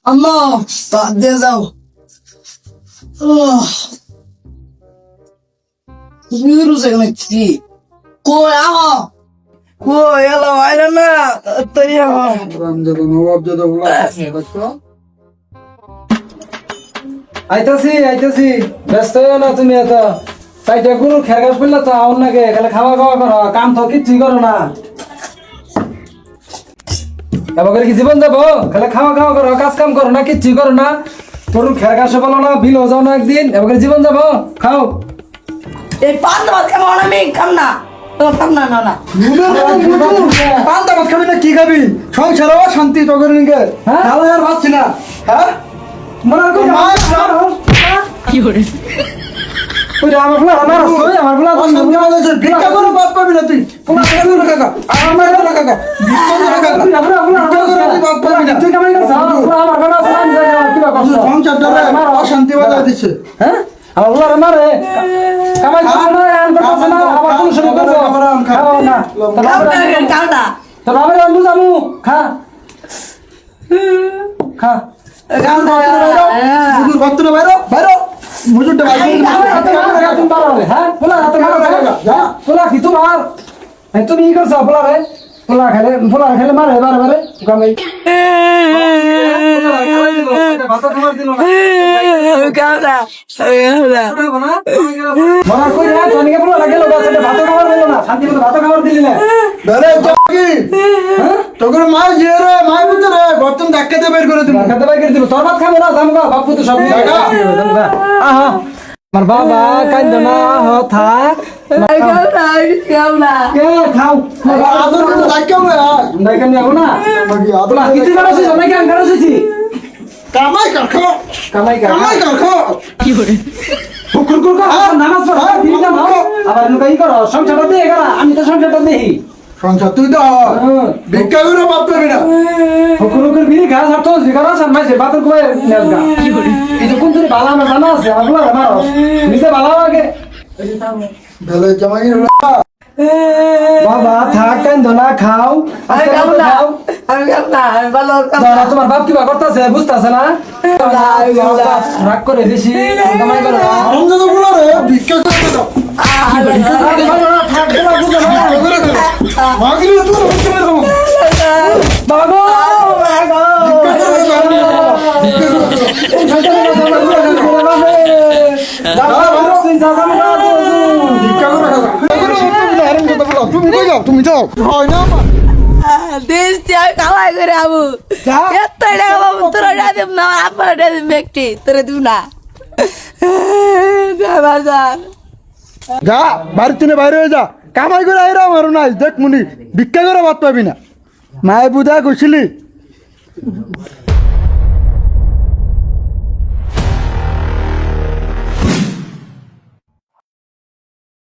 আম্মা বাদ দিয়ে যাও। রুজে নাকি কই আমা কই এলো আইনা না তাই আমা আইতাছি ব্যস্ত হইও না তুমি এত সাইডে গুরু খেরগাছ পড়লে তো আউন নাকি খালি খাওয়া করো কাম তো কিচ্ছুই করো না এবার কি জীবন যাবো খালি খাওয়া করো কাজ কাম করো না কিচ্ছুই করো না তোর খেরগাছে বলো না বিল যাও না একদিন এবার জীবন যাবো খাও এই পান ভাত খাবো না আমি খাম না খাম না না না পান দাবাত খাবি না কি খাবি সংসার শান্তি তখন হ্যাঁ? ভালো আর ভাবছি না হ্যাঁ মনে করি কি করে আমার ফুলা আমার ফুলা ভিক্ষা করে বাদ পাবি না তুই কাকা আমার মায়ের না কাকা ভিক্ষা করে কাকা ভিক্ষা করে তুই বাদ পাবি না তুই কামাই করছ আমার ঘরে সালাম যায় কি বা কষ্ট সংসারটারে অশান্তি বাধা দিচ্ছে হ্যাঁ আমার ফুলা মারে কামাই করছ না আন করছ না আবার কোন শুরু করব খাও না খাও না তো আমি রান্ধু জামু খা খা মুজুর ভক্ত না বাইরো বাইরো মুজুরটা বাইরো হ্যাঁ ফুলা ফুলা কি তোমার তুমি ই করছ ফুলা রে ফুলা খেলে মারে বারে বারে কামাই ভাত খাবার দিল না খাও না মরা কই না তোনিকে পুরো লাগেল বাসে ভাত খাবার দিল না শান্তি মতো ভাত খাবার দিলি না বেরে কি হ্যাঁ তোর মা যে রে মা ভিতরে বর্তন ধাক্কাতে বের করে দিবি খাতে বাই করে দিব তোর ভাত খাবো না জামগা বাপু তো সব আহা আমার বাবা কান্দ না হ থাক খাও না কে খাও আদর করে ধাক্কা মে দেখেন যাবো না বাকি তোলা আদর কিছু করাছিস অনেক গান করাছিস কামাই কর খাও কামাই কর কামাই কর খাও কি করে কুকুর কুকুর নামাজ পড় দিন না আবার নুকাই কর সংসারটা দিয়ে গেলা আমি তো সংসারটা দেই সংসার তুই তো ভিক্ষা করে বাপ পাবি না কুকুর কুকুর বিড়ি ঘাস আর তো জিগারা সান মাইছে বাতর কই নেলগা কি করে এই যে কোন তুই বালা না জানা আছে আগলা মারো নিতে বালা লাগে বেলে জামাই বাবা থাক কান্দ না খাও আমি আজকে খাবো না খাও আমি খাবো না আমি ভালো খাবো দাঁড়া তোমার বাপ কি বা করতেছে বুঝতাছে না রাগ করে দিছি কামাই করে না। রমজান বলো রে ভিক্ষা করে দাও আরে ভালো না, থাক, বলা বুঝো না। মাগলি তুই ভিক্ষা করে দাও বাবা, ভিক্ষা করে দাও ভিক্ষা করে দাও এই সংসারে না জানা বুঝো না, বুঝো না রে। দাদা, ভালো, তুই যা যা না, ভিক্ষা করে দাও তুমি কই যাও তুমি যাও হয় না আমার দেশ আমি কামাই করে আবু যা। এত টাকা বাবু তোরা দেব না আমার দেব ব্যক্তি তোরা দিব না বাজার যা বাড়ির থেকে বাইরে হয়ে যা কামাই করে আইরা আমারও নাই দেখ মুনি ভিক্ষা করে ভাত পাবি না মায়ে বুধা কইছিলি